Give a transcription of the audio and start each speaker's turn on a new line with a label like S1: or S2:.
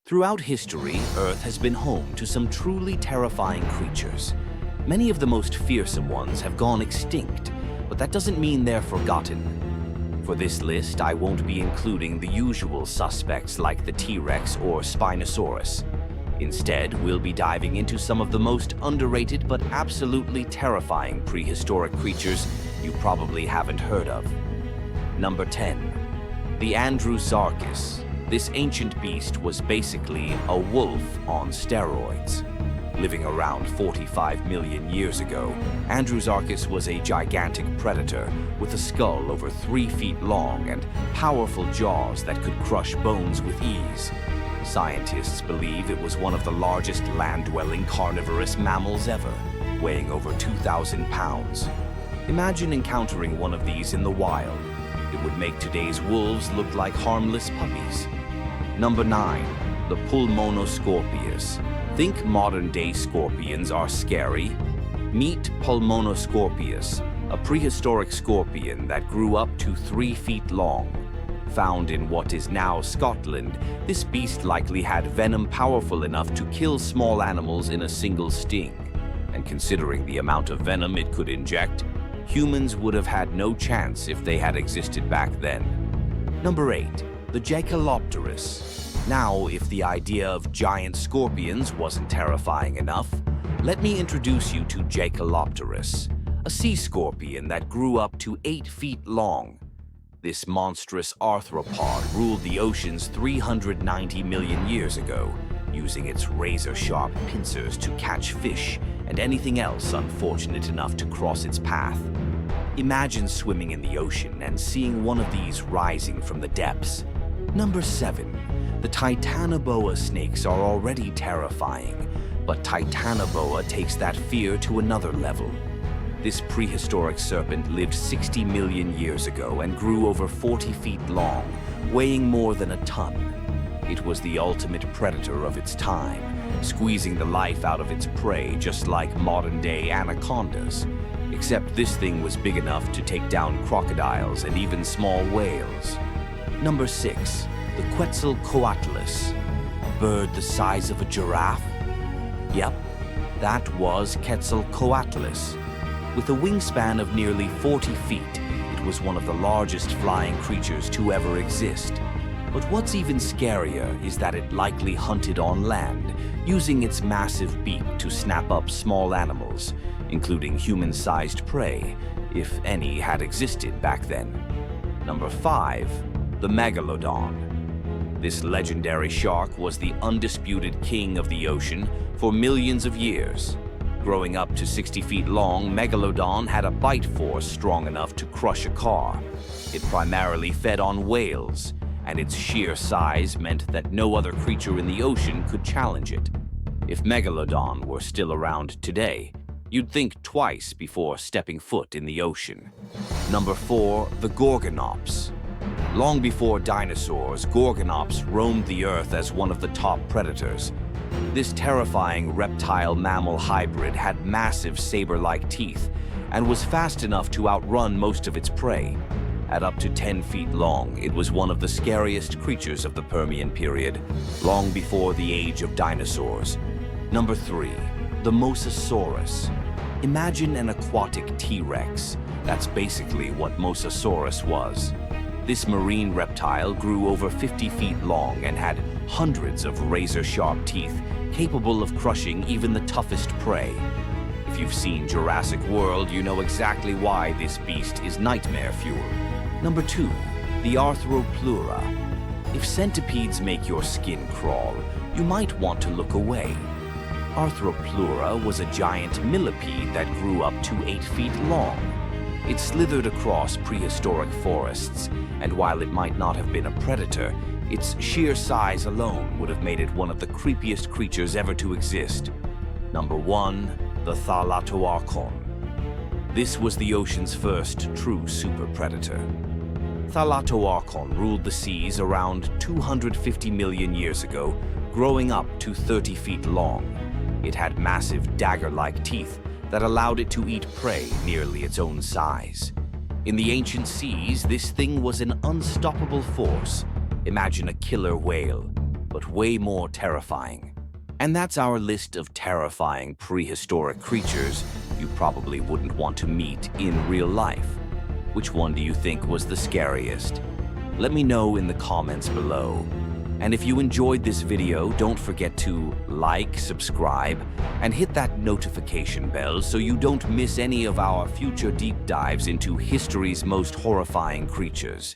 S1: Throughout history, Earth has been home to some truly terrifying creatures. Many of the most fearsome ones have gone extinct, but that doesn't mean they're forgotten. For this list, I won't be including the usual suspects like the T-Rex or Spinosaurus. Instead, we'll be diving into some of the most underrated but absolutely terrifying prehistoric creatures you probably haven't heard of. Number 10. The Andrewsarchus. This ancient beast was basically a wolf on steroids. Living around 45 million years ago, Andrewsarchus was a gigantic predator with a skull over 3 feet long and powerful jaws that could crush bones with ease. Scientists believe it was one of the largest land-dwelling carnivorous mammals ever, weighing over 2,000 pounds. Imagine encountering one of these in the wild. It would make today's wolves look like harmless puppies. Number 9. The Pulmonoscorpius. Think modern-day scorpions are scary? Meet Pulmonoscorpius, a prehistoric scorpion that grew up to 3 feet long. Found in what is now Scotland, this beast likely had venom powerful enough to kill small animals in a single sting. And considering the amount of venom it could inject, humans would have had no chance if they had existed back then. Number 8. The Jacalopterus. Now, if the idea of giant scorpions wasn't terrifying enough, let me introduce you to Jacalopterus, a sea scorpion that grew up to 8 feet long. This monstrous arthropod ruled the oceans 390 million years ago, using its razor-sharp pincers to catch fish and anything else unfortunate enough to cross its path. Imagine swimming in the ocean and seeing one of these rising from the depths. Number 7. The Titanoboa snakes are already terrifying, but Titanoboa takes that fear to another level. This prehistoric serpent lived 60 million years ago and grew over 40 feet long, weighing more than a ton. It was the ultimate predator of its time, squeezing the life out of its prey just like modern-day anacondas. Except this thing was big enough to take down crocodiles and even small whales. Number 6. The Quetzalcoatlus. A bird the size of a giraffe? Yep, that was Quetzalcoatlus. With a wingspan of nearly 40 feet, it was one of the largest flying creatures to ever exist. But what's even scarier is that it likely hunted on land, using its massive beak to snap up small animals, including human-sized prey, if any had existed back then. Number 5. The Megalodon. This legendary shark was the undisputed king of the ocean for millions of years. Growing up to 60 feet long, Megalodon had a bite force strong enough to crush a car. It primarily fed on whales, and its sheer size meant that no other creature in the ocean could challenge it. If Megalodon were still around today, you'd think twice before stepping foot in the ocean. Number 4. The Gorgonops. Long before dinosaurs, Gorgonops roamed the earth as one of the top predators. This terrifying reptile-mammal hybrid had massive saber-like teeth and was fast enough to outrun most of its prey. At up to 10 feet long, it was one of the scariest creatures of the Permian period, long before the age of dinosaurs. Number 3. The Mosasaurus. Imagine an aquatic T-Rex. That's basically what Mosasaurus was. This marine reptile grew over 50 feet long and had hundreds of razor-sharp teeth capable of crushing even the toughest prey. If you've seen Jurassic World, you know exactly why this beast is nightmare fuel. Number 2. The Arthropleura. If centipedes make your skin crawl, you might want to look away. Arthropleura was a giant millipede that grew up to 8 feet long. It slithered across prehistoric forests, and while it might not have been a predator, its sheer size alone would have made it one of the creepiest creatures ever to exist. Number 1. The Thalatoarchon. This was the ocean's first true super predator. Thalatoarchon ruled the seas around 250 million years ago, growing up to 30 feet long. It had massive dagger-like teeth that allowed it to eat prey nearly its own size. In the ancient seas, this thing was an unstoppable force. Imagine a killer whale. but way more terrifying. And that's our list of terrifying prehistoric creatures you probably wouldn't want to meet in real life. Which one do you think was the scariest? Let me know in the comments below. And if you enjoyed this video, don't forget to like, subscribe, and hit that notification bell so you don't miss any of our future deep dives into history's most horrifying creatures.